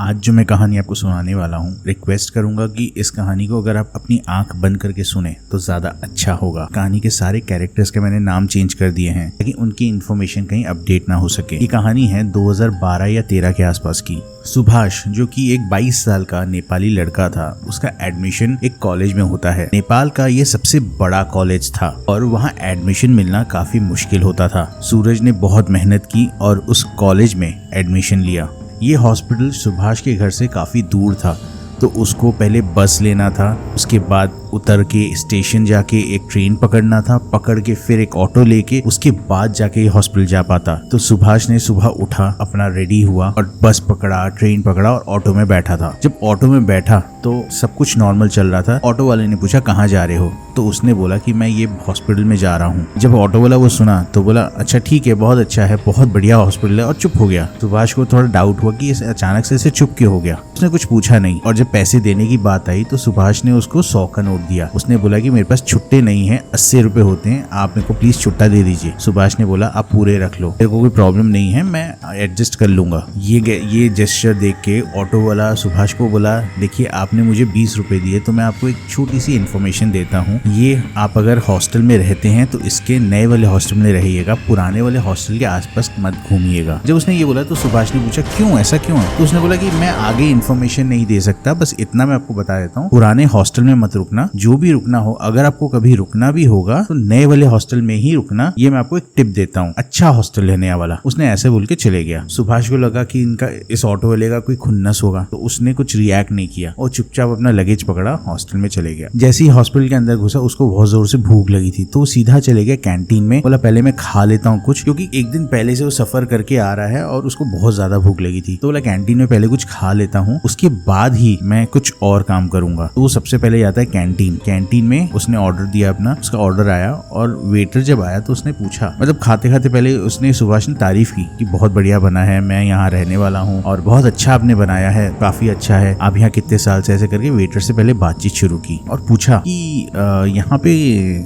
आज जो मैं कहानी आपको सुनाने वाला हूँ, रिक्वेस्ट करूंगा कि इस कहानी को अगर आप अपनी आंख बंद करके सुने तो ज्यादा अच्छा होगा। कहानी के सारे कैरेक्टर्स के मैंने नाम चेंज कर दिए हैं ताकि उनकी इन्फॉर्मेशन कहीं अपडेट ना हो सके। ये कहानी है 2012 या 13 के आसपास की। सुभाष जो कि एक 22 साल का नेपाली लड़का था, उसका एडमिशन एक कॉलेज में होता है। नेपाल का ये सबसे बड़ा कॉलेज था और वहाँ एडमिशन मिलना काफी मुश्किल होता था। सूरज ने बहुत मेहनत की और उस कॉलेज में एडमिशन लिया। ये हॉस्पिटल सुभाष के घर से काफी दूर था, तो उसको पहले बस लेना था, उसके बाद उतर के स्टेशन जाके एक ट्रेन पकड़ना था, पकड़ के फिर एक ऑटो लेके उसके बाद जाके हॉस्पिटल जा पाता। तो सुभाष ने सुबह उठा, अपना रेडी हुआ और बस पकड़ा, ट्रेन पकड़ा और ऑटो में बैठा था। जब ऑटो में बैठा तो सब कुछ नॉर्मल चल रहा था। ऑटो वाले ने पूछा कहाँ जा रहे हो, तो उसने बोला कि मैं ये हॉस्पिटल में जा रहा हूँ। जब ऑटो वाला वो सुना तो बोला अच्छा ठीक है, बहुत अच्छा है, बहुत बढ़िया हॉस्पिटल है, और चुप हो गया। सुभाष को थोड़ा डाउट हुआ कि अचानक से इसे चुप क्यों हो गया। उसने कुछ पूछा नहीं और जब पैसे देने की बात आई तो सुभाष ने उसको 100 का नोट दिया। उसने बोला कि मेरे पास छुट्टे नहीं है, 80 रुपए होते हैं, आप मेरे को प्लीज छुट्टा दे दीजिए। सुभाष ने बोला आप पूरे रख लो, मेरे को कोई प्रॉब्लम नहीं है, मैं एडजस्ट कर लूंगा। ये जेस्चर देख के ऑटो वाला सुभाष को बोला देखिए आपने मुझे 20 रुपए दिए तो मैं आपको एक छोटी सी इन्फॉर्मेशन देता हूँ। ये आप अगर हॉस्टल में रहते हैं तो इसके नए वाले हॉस्टल में रहिएगा, पुराने वाले हॉस्टल के आसपास मत घूमिएगा। जब उसने ये बोला तो सुभाष ने पूछा क्यों, ऐसा क्यों है? तो उसने बोला कि मैं आगे इन्फॉर्मेशन नहीं दे सकता, बस इतना मैं आपको बता देता हूँ, पुराने हॉस्टल में मत रुकना, जो भी रुकना हो, अगर आपको कभी रुकना भी होगा तो नए वाले हॉस्टल में ही रुकना, ये मैं आपको एक टिप देता हूँ, अच्छा हॉस्टल है नया वाला। उसने ऐसे बोल के चले गया। सुभाष को लगा कि इनका इस ऑटो वाले का कोई खुन्नस होगा, तो उसने कुछ रिएक्ट नहीं किया और चुपचाप अपना लगेज पकड़ा, हॉस्टल में चले गया। जैसे ही हॉस्पिटल के अंदर घुसा उसको बहुत जोर से भूख लगी थी, तो सीधा चले गया कैंटीन में। बोला पहले मैं खा लेता हूँ कुछ, क्योंकि एक दिन पहले से वो सफर करके आ रहा है और उसको बहुत ज्यादा भूख लगी थी। तो बोला कैंटीन में पहले कुछ खा लेता हूँ, उसके बाद ही मैं कुछ और काम करूंगा। तो वो सबसे पहले जाता है कैंटीन। कैंटीन में उसने ऑर्डर दिया अपना, उसका ऑर्डर आया और वेटर जब आया तो उसने पूछा, मतलब खाते खाते पहले उसने सुभाष ने तारीफ की कि बहुत बढ़िया बना है, मैं यहाँ रहने वाला हूँ और बहुत अच्छा आपने बनाया है, काफी अच्छा है, आप यहाँ कितने साल से, ऐसे करके वेटर से पहले बातचीत शुरू की और पूछा कि यहाँ पे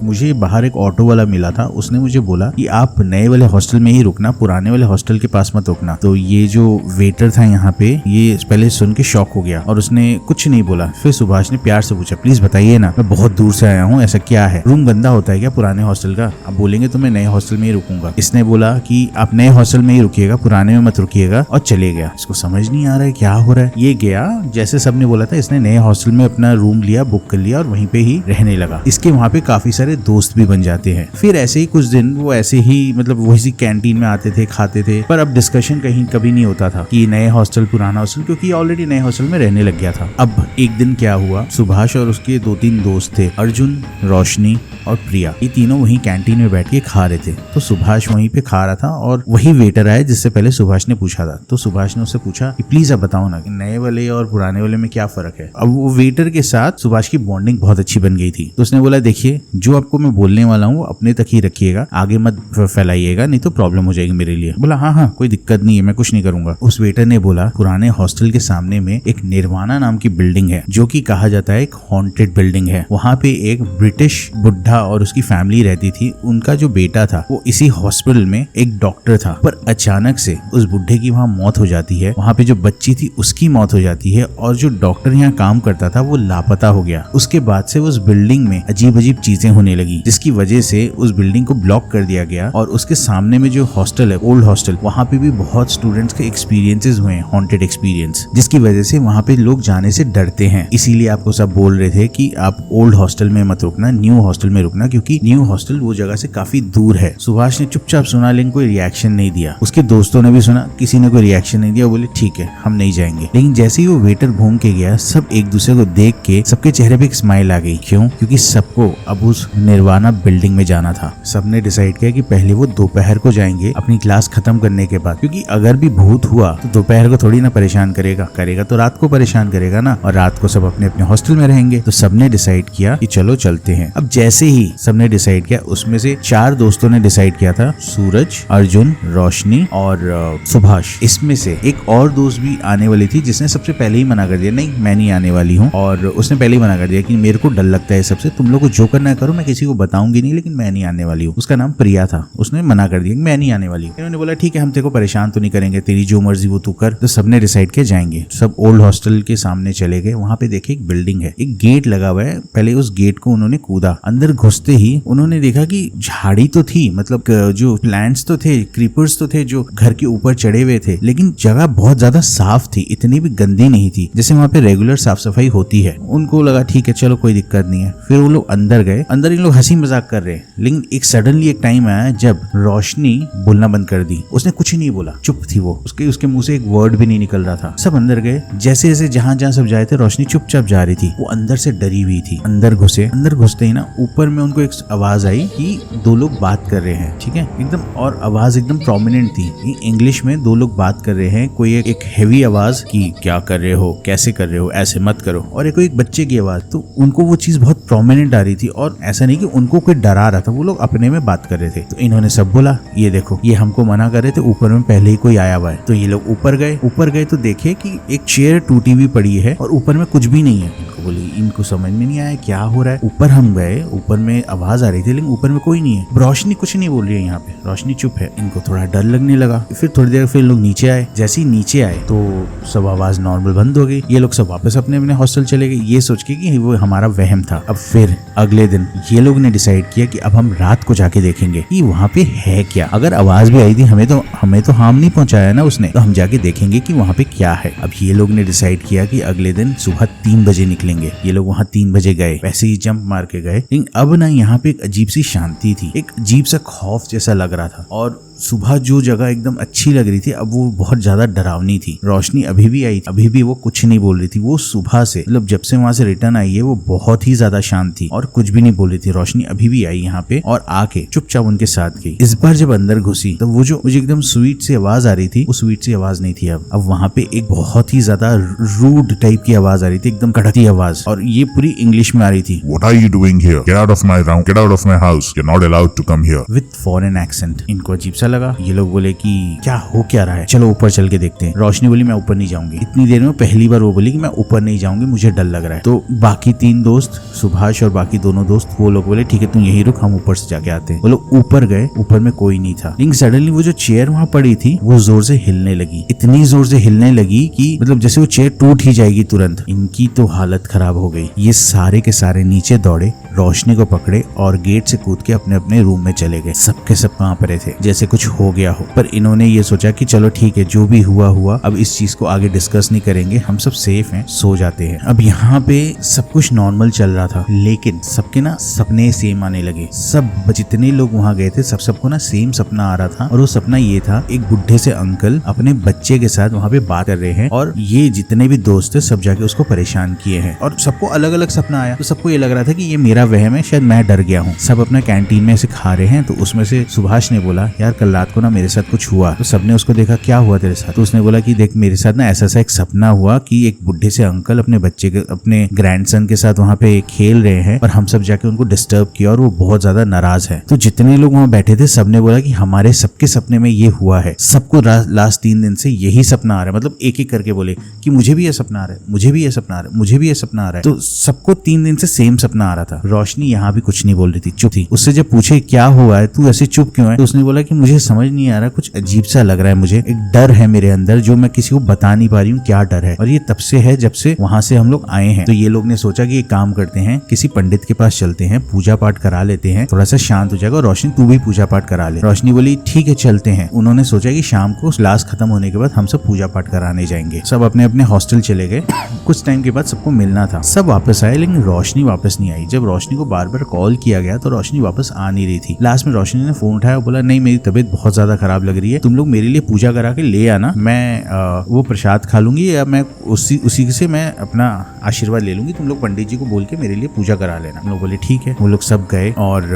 मुझे बाहर एक ऑटो वाला मिला था, उसने मुझे बोला कि आप नए वाले हॉस्टल में ही रुकना, पुराने वाले हॉस्टल के पास मत रुकना। तो ये जो वेटर था यहाँ पे, ये पहले सुन के शॉक हो गया और उसने कुछ नहीं बोला। फिर सुभाष ने प्यार से पूछा प्लीज बताइए ना, मैं बहुत दूर से आया हूँ, ऐसा क्या है, रूम गंदा होता है क्या पुराने हॉस्टल का? आप बोलेंगे तो मैं नए हॉस्टल में ही रुकूंगा। इसने बोला कि आप नए हॉस्टल में ही रुकिएगा, पुराने में मत रुकिएगा, और चले गया। इसको समझ नहीं आ रहा है क्या हो रहा है। ये गया जैसे सबने बोला था, इसने नए हॉस्टल में अपना रूम लिया, बुक कर लिया और वहीं पे ही रहने लगा। इसके वहाँ पे काफी सारे दोस्त भी बन जाते हैं। फिर ऐसे ही कुछ दिन वो ऐसे ही मतलब वही कैंटीन में आते थे, खाते थे, पर अब डिस्कशन कहीं कभी नहीं होता था कि नए हॉस्टल पुराना हॉस्टल, क्योंकि ऑलरेडी नए हॉस्टल में रहने लग गया था। अब एक दिन क्या हुआ, सुभाष और उसके 2-3 दोस्त थे, अर्जुन, रोशनी और प्रिया, ये तीनों वहीं कैंटीन में बैठ के खा रहे थे। तो सुभाष वहीं पे खा रहा था और वही वेटर आया जिससे पहले सुभाष ने पूछा था। तो सुभाष ने उससे पूछा कि प्लीज आप बताओ ना कि नए वाले और पुराने वाले में क्या फर्क है। अब वो वेटर के साथ सुभाष की बॉन्डिंग बहुत अच्छी बन गई थी, तो उसने बोला देखिए जो आपको मैं बोलने वाला हूँ वो अपने तक ही रखिएगा, आगे मत फैलाइएगा, नहीं तो प्रॉब्लम हो जाएगी मेरे लिए। बोला हाँ कोई दिक्कत नहीं है, मैं कुछ नहीं करूंगा। उस वेटर ने बोला पुराने हॉस्टल के सामने में एक निर्वाणा नाम की बिल्डिंग है, जो कि कहा जाता है एक हॉन्टेड बिल्डिंग है। वहाँ पे एक ब्रिटिश बुढ़ा और उसकी फैमिली रहती थी। उनका जो बेटा था वो इसी हॉस्पिटल में एक डॉक्टर था, पर अचानक से उस बुढ़े की वहाँ मौत हो जाती है। वहाँ पे जो बच्ची थी उसकी मौत हो जाती है और जो डॉक्टर यहाँ काम करता था वो लापता हो गया। उसके बाद से उस बिल्डिंग में अजीब अजीब चीजें होने लगी, जिसकी वजह से उस बिल्डिंग को ब्लॉक कर दिया गया और उसके सामने में जो हॉस्टल है, ओल्ड हॉस्टल, वहाँ पे भी बहुत स्टूडेंट्स के एक्सपीरियंसेस हुए हैं, हॉन्टेड एक्सपीरियंस, जिसकी वजह से वहाँ पे लोग जाने से डरते हैं। इसीलिए आपको सब बोल रहे थे कि आप ओल्ड हॉस्टल में मत रुकना, न्यू हॉस्टल में रुकना, क्योंकि न्यू हॉस्टल वो जगह से काफी दूर है। सुभाष ने चुपचाप सुना लेकिन कोई रिएक्शन नहीं दिया। उसके दोस्तों ने भी सुना, किसी ने कोई रिएक्शन नहीं दिया। बोले ठीक है हम नहीं जाएंगे। लेकिन जैसे ही वो वेटर घूम के गया, सब एक दूसरे को देख के सबके चेहरे पे एक स्माइल आ गई। क्यों? क्योंकि सबको अब उस निर्वाणा बिल्डिंग में जाना था। सबने डिसाइड किया कि पहले वो दोपहर को जाएंगे अपनी क्लास खत्म करने के बाद, क्योंकि अगर भी भूत हुआ तो दोपहर को थोड़ी ना परेशान करेगा तो रात को परेशान करेगा ना, और रात को सब अपने अपने हॉस्टल में रहेंगे। तो सबने डिसाइड किया कि चलो चलते हैं। अब जैसे ही सबने डिसाइड किया, उसमें से 4 दोस्तों ने डिसाइड किया था, सूरज, अर्जुन, रोशनी और सुभाष। इसमें से एक और दोस्त भी आने वाली थी जिसने सबसे पहले ही मना कर दिया, नहीं मैं नहीं आने वाली हूँ। और उसने पहले ही मना कर दिया कि मेरे को डर लगता है सबसे, तुम लोग को जो करना है करो, मैं किसी को बताऊंगी नहीं, लेकिन मैं नहीं आने वाली हूँ। उसका नाम प्रिया था। उसने मना कर दिया कि मैं नहीं आने वाली हूँ। इन्होंने बोला ठीक है, हम तेरे को परेशान तो नहीं करेंगे, तेरी जो मर्जी वो तू कर। तो सबने डिसाइड किया जाएंगे। सब ओल्ड हॉस्टल के सामने चले गए। वहां पे देखे एक बिल्डिंग है, एक गेट लगा हुआ है। पहले उस गेट को उन्होंने कूदा। अंदर घुसते ही उन्होंने देखा कि झाड़ी तो थी, मतलब जो प्लांट्स तो थे, क्रीपर्स तो थे जो घर के ऊपर चढ़े हुए थे, लेकिन जगह बहुत ज्यादा साफ थी, इतनी भी गंदी नहीं थी जैसे वहां पे रेगुलर साफ सफाई होती है। उनको लगा ठीक है चलो कोई दिक्कत नहीं है। फिर वो लोग अंदर गए। अंदर इन लोग हंसी मजाक कर रहे हैं, लेकिन एक सडनली एक टाइम आया जब रोशनी बोलना बंद कर दी। उसने कुछ ही नहीं बोला, चुप थी वो। उसके मुंह से एक वर्ड भी नहीं निकल रहा था। सब अंदर गए। जैसे जैसे जहां जहां सब जाए थे, रोशनी चुपचाप जा रही थी। वो अंदर से डरी हुई थी। अंदर घुसे। अंदर घुसते ही ना ऊपर में उनको एक आवाज आई कि 2 लोग बात कर रहे हैं, ठीक है एकदम, और आवाज एकदम प्रोमिनेंट थी। इंग्लिश में 2 लोग बात कर रहे हैं। कोई एक हैवी आवाज कि क्या कर रहे हो, कैसे कर रहे हो, ऐसे मत करो, और एक बच्चे की आवाज। तो उनको वो चीज बहुत प्रोमिनेंट आ रही थी, और ऐसा नहीं कि उनको कोई डरा रहा था, वो लोग अपने में बात कर रहे थे। तो इन्होंने सब बोला ये देखो ये हमको मना कर रहे थे, ऊपर में पहले ही कोई आया हुआ है। तो ये लोग ऊपर गए तो देखे कि एक चेयर टूटी हुई पड़ी है और ऊपर में कुछ भी नहीं है। बोली इनको समझ में नहीं आया क्या हो रहा है। ऊपर हम गए, ऊपर में आवाज आ रही थी लेकिन ऊपर में कोई नहीं है। रोशनी कुछ नहीं बोल रही है यहाँ पे, रोशनी चुप है। इनको थोड़ा डर लगने लगा। फिर थोड़ी देर फिर लोग नीचे आए। जैसे ही नीचे आए तो सब आवाज नॉर्मल बंद हो गई। ये लोग सब वापस अपने अपने हॉस्टल चले गए, ये सोच के कि वो हमारा वहम था। अब फिर अगले दिन ये लोग ने डिसाइड किया कि अब हम रात को जाके देखेंगे कि वहाँ पे है क्या। अगर आवाज भी आई थी हमें तो हार्म नहीं पहुंचाया ना उसने, तो हम जाके देखेंगे कि वहाँ पे क्या है। अब ये लोग ने डिसाइड किया कि अगले दिन सुबह 3 बजे निकलेंगे। ये लोग वहाँ 3 बजे गए, वैसे ही जंप मार के गए। लेकिन अब ना यहाँ पे एक अजीब सी शांति थी, एक अजीब सा खौफ जैसा लग रहा था। और सुबह जो जगह एकदम अच्छी लग रही थी अब वो बहुत ज्यादा डरावनी थी। रोशनी अभी भी आई, अभी भी वो कुछ नहीं बोल रही थी। वो सुबह से मतलब जब से वहां से रिटर्न आई है वो बहुत ही ज्यादा शांत थी और कुछ भी नहीं बोल रही थी। रोशनी अभी भी आई यहाँ पे और आके चुपचाप उनके साथ गई। इस बार जब अंदर घुसी तो वो जो मुझे एकदम स्वीट सी आवाज आ रही थी, वो स्वीट सी आवाज नहीं थी। अब वहाँ पे एक बहुत ही ज्यादा रूड टाइप की आवाज आ रही थी, एकदम कड़कती आवाज, और ये पूरी इंग्लिश में आ रही थी। What are you doing here? Get out of my room. Get out of my house. You're not allowed to come here. With foreign accent. इनको अजीब सा लगा। ये लोग बोले कि क्या हो क्या रहा है, चलो ऊपर चल के देखते हैं। रोशनी बोली मैं ऊपर नहीं जाऊंगी। इतनी देर में पहली बार वो बोली कि मैं ऊपर नहीं जाऊंगी, मुझे डर लग रहा है। तो बाकी 3 दोस्त, सुभाष और बाकी दोनों दोस्त, वो लोग बोले ठीक है तुम यही रुक, हम ऊपर से जाके आते हैं। वो लोग ऊपर गए, ऊपर में कोई नहीं था। लेकिन सडनली वो जो चेयर वहां पड़ी थी वो जोर से हिलने लगी। इतनी जोर से हिलने लगी कि मतलब जैसे वो चेयर टूट ही जाएगी तुरंत। इनकी तो हालत खराब हो गई। ये सारे के सारे नीचे दौड़े, रोशनी को पकड़े और गेट से कूद के अपने अपने रूम में चले गए। सबके सब कांप रहे थे जैसे कुछ हो गया हो। पर इन्होंने ये सोचा कि चलो ठीक है जो भी हुआ हुआ, अब इस चीज को आगे डिस्कस नहीं करेंगे, हम सब सेफ हैं, सो जाते हैं। अब यहाँ पे सब कुछ नॉर्मल चल रहा था, लेकिन सबके ना सपने सेम आने लगे। सब जितने लोग वहाँ गए थे सबको ना सेम सपना आ रहा था। और वो सपना ये था, एक बुढ़े से अंकल अपने बच्चे के साथ वहाँ पे बात कर रहे हैं और ये जितने भी दोस्त थे सब जाके उसको परेशान किए हैं। और सबको अलग अलग सपना आया। तो सबको ये लग रहा था कि ये मेरा वहम है, शायद मैं डर गया हूँ। सब अपना कैंटीन में से खा रहे हैं। तो उसमें से सुभाष ने बोला यार कल रात को ना मेरे साथ कुछ हुआ। तो सबने उसको देखा क्या हुआ तेरे साथ। तो उसने बोला कि देख मेरे साथ ना ऐसा एक सपना हुआ कि एक बुढ़े से अंकल अपने बच्चे के, अपने ग्रैंडसन के साथ वहाँ पे खेल रहे हैं और हम सब जाके उनको डिस्टर्ब किया और वो बहुत ज्यादा नाराज है। तो जितने लोग वहाँ बैठे थे सबने बोला कि हमारे सबके सपने में ये हुआ है। सबको लास्ट 3 दिन से यही सपना आ रहा है। मतलब एक एक करके बोले कि मुझे भी ये सपना आ रहा है, मुझे भी ये सपना आ रहा है, मुझे भी ये सपना आ रहा है। तो सबको 3 दिन से सेम सपना आ रहा था। रोशनी यहाँ भी कुछ नहीं बोल रही थी, चुप थी। उससे जब पूछे क्या हुआ है, तू ऐसे चुप क्यों है, तो उसने बोला कि मुझे समझ नहीं आ रहा, कुछ अजीब सा लग रहा है मुझे, एक डर है मेरे अंदर जो मैं किसी को बता नहीं पा रही हूँ क्या डर है। और ये तब से है जब से वहां से हम लोग आए हैं। तो ये लोग ने सोचा कि एक काम करते हैं, किसी पंडित के पास चलते हैं, पूजा पाठ करा लेते हैं, थोड़ा सा शांत हो जाएगा। और रोशनी तू भी पूजा पाठ करा ले। रोशनी बोली ठीक है चलते हैं। उन्होंने सोचा कि शाम को क्लास खत्म होने के बाद हम सब पूजा पाठ कराने जाएंगे। सब अपने अपने हॉस्टल चले गए। कुछ टाइम के बाद सबको मिलना था, सब वापस आए, लेकिन रोशनी वापस नहीं आई। जब रोशनी को बार बार कॉल किया गया तो रोशनी वापस आ नहीं रही थी। लास्ट में रोशनी ने फोन उठाया और बोला नहीं मेरी तबीयत बहुत ज्यादा खराब लग रही है, तुम लोग मेरे लिए पूजा करा के ले आना, मैं वो प्रसाद खा लूंगी या मैं उसी से मैं अपना आशीर्वाद ले लूंगी, तुम लोग पंडित जी को बोल के मेरे लिए पूजा करा लेना। हम लोग बोले ठीक है। वो लोग सब गए और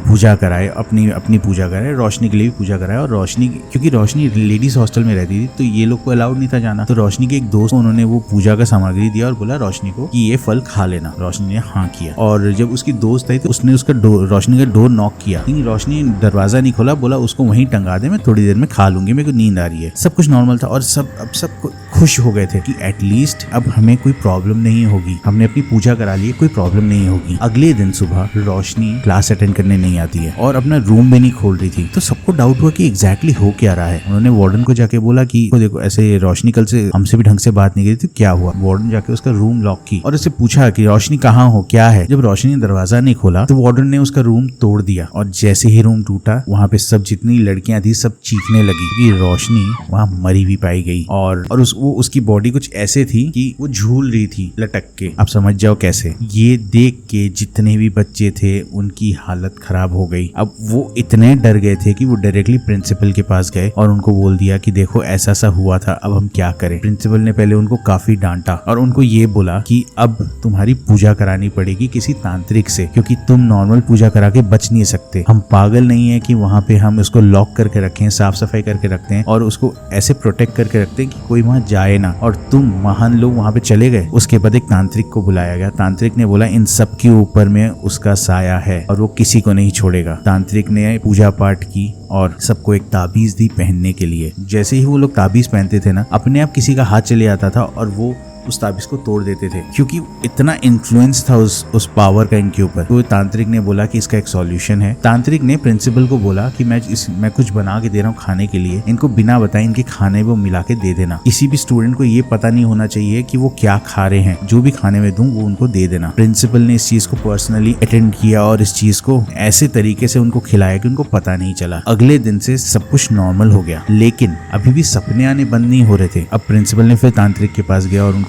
पूजा कराए, अपनी पूजा कराए, रोशनी के लिए भी पूजा कराए। और रोशनी, क्योंकि रोशनी लेडीज हॉस्टल में रहती थी तो ये लोग को अलाउड नहीं था जाना, तो रोशनी के एक दोस्त उन्होंने वो पूजा का सामग्री सामग्री दिया और बोला रोशनी को कि ये फल खा लेना। रोशनी ने हाँ किया और जब उसकी दोस्त आई तो उसने उसका रोशनी का डोर नॉक किया, लेकिन रोशनी दरवाजा नहीं खोला, बोला उसको वहीं टंगा दे, मैं थोड़ी देर में खा लूंगी, मेरे को नींद आ रही है। सब कुछ नॉर्मल था और अब सब खुश हो गए थे कि एटलीस्ट अब हमें कोई प्रॉब्लम नहीं होगी, हमने अपनी पूजा करा ली, कोई प्रॉब्लम नहीं होगी। अगले दिन सुबह रोशनी क्लास अटेंड करने नहीं आती है और अपना रूम भी नहीं खोल रही थी, तो सबको डाउट हुआ कि एग्जैक्टली हो क्या रहा है। उन्होंने वार्डन को जाके बोला कि देखो ऐसे रोशनी कल से हमसे भी ढंग से बात नहीं की थी, क्या हुआ। वार्डन जाके उसका रूम लॉक की और उससे पूछा कि रोशनी कहाँ हो, क्या है। जब रोशनी ने दरवाजा नहीं खोला तो वार्डन ने उसका रूम तोड़ दिया और जैसे ही रूम टूटा वहाँ पे सब जितनी लड़कियां थी सब चीखने लगी कि रोशनी वहाँ मरी भी पाई गई और उसकी बॉडी कुछ ऐसे थी कि वो झूल रही थी लटक के। आप समझ जाओ कैसे। ये देख के जितने भी बच्चे थे उनकी हालत खराब हो गई। अब वो इतने डर गए थे कि वो डायरेक्टली प्रिंसिपल के पास गए और उनको बोल दिया कि देखो ऐसा सा हुआ था, अब हम क्या करें। प्रिंसिपल ने पहले उनको काफी डांटा और उनको ये बोला कि अब तुम्हारी पूजा करानी पड़ेगी किसी तांत्रिक से, क्योंकि तुम नॉर्मल पूजा करा के बच नहीं सकते। हम पागल नहीं है कि वहाँ पे हम उसको लॉक करके रखें, साफ सफाई करके रखते हैं और उसको ऐसे प्रोटेक्ट करके रखते हैं कि कोई वहाँ जाए ना। और तुम महान लोग वहाँ पे चले गए। उसके बाद एक तांत्रिक को बुलाया गया। तांत्रिक ने बोला इन सब के ऊपर में उसका साया है और वो किसी को नहीं छोड़ेगा। तांत्रिक ने पूजा पाठ की और सबको एक ताबीज दी पहनने के लिए। जैसे ही वो लोग ताबीज पहनते थे ना, अपने आप किसी का हाथ चले आता था और वो उस ताबीज को तोड़ देते थे, क्योंकि इतना इन्फ्लुएंस था उस पावर का इनके ऊपर। तो तांत्रिक ने बोला कि इसका एक सॉल्यूशन है। तांत्रिक ने प्रिंसिपल को बोला कि मैं कुछ बना के दे रहा हूँ खाने के लिए, इनको बिना बताए इनके खाने वो मिला के दे देना। किसी भी स्टूडेंट को ये पता नहीं होना चाहिए कि वो क्या खा रहे हैं, जो भी खाने में दूं वो उनको दे देना। प्रिंसिपल ने इस चीज को पर्सनली अटेंड किया और इस चीज को ऐसे तरीके से उनको खिलाया कि उनको पता नहीं चला। अगले दिन से सब कुछ नॉर्मल हो गया, लेकिन अभी भी सपने आने बंद नहीं हो रहे थे। अब प्रिंसिपल ने फिर तांत्रिक के पास गया और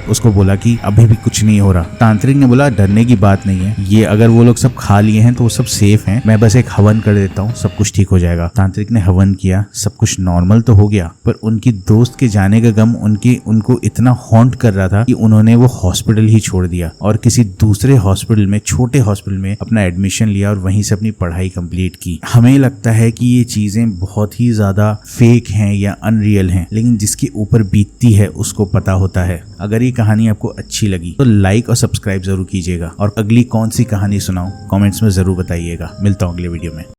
उसको बोला कि अभी भी कुछ नहीं हो रहा। तांत्रिक ने बोला डरने की बात नहीं है, ये अगर वो लोग सब खा लिए हैं तो वो सब सेफ हैं, मैं बस एक हवन कर देता हूँ, सब कुछ ठीक हो जाएगा। तांत्रिक ने हवन किया, सब कुछ नॉर्मल तो हो गया, पर उनकी दोस्त के जाने का गम उनको इतना हॉन्ट कर रहा था कि उन्होंने वो हॉस्पिटल ही छोड़ दिया और किसी दूसरे हॉस्पिटल में, छोटे हॉस्पिटल में अपना एडमिशन लिया और वहीं से अपनी पढ़ाई कंप्लीट की। हमें लगता है कि ये चीजें बहुत ही ज्यादा फेक हैं या अनरियल हैं, लेकिन जिसके ऊपर बीतती है उसको पता होता है। अगर ये कहानी आपको अच्छी लगी तो लाइक और सब्सक्राइब जरूर कीजिएगा और अगली कौन सी कहानी सुनाऊं कमेंट्स में जरूर बताइएगा। मिलता हूं अगले वीडियो में।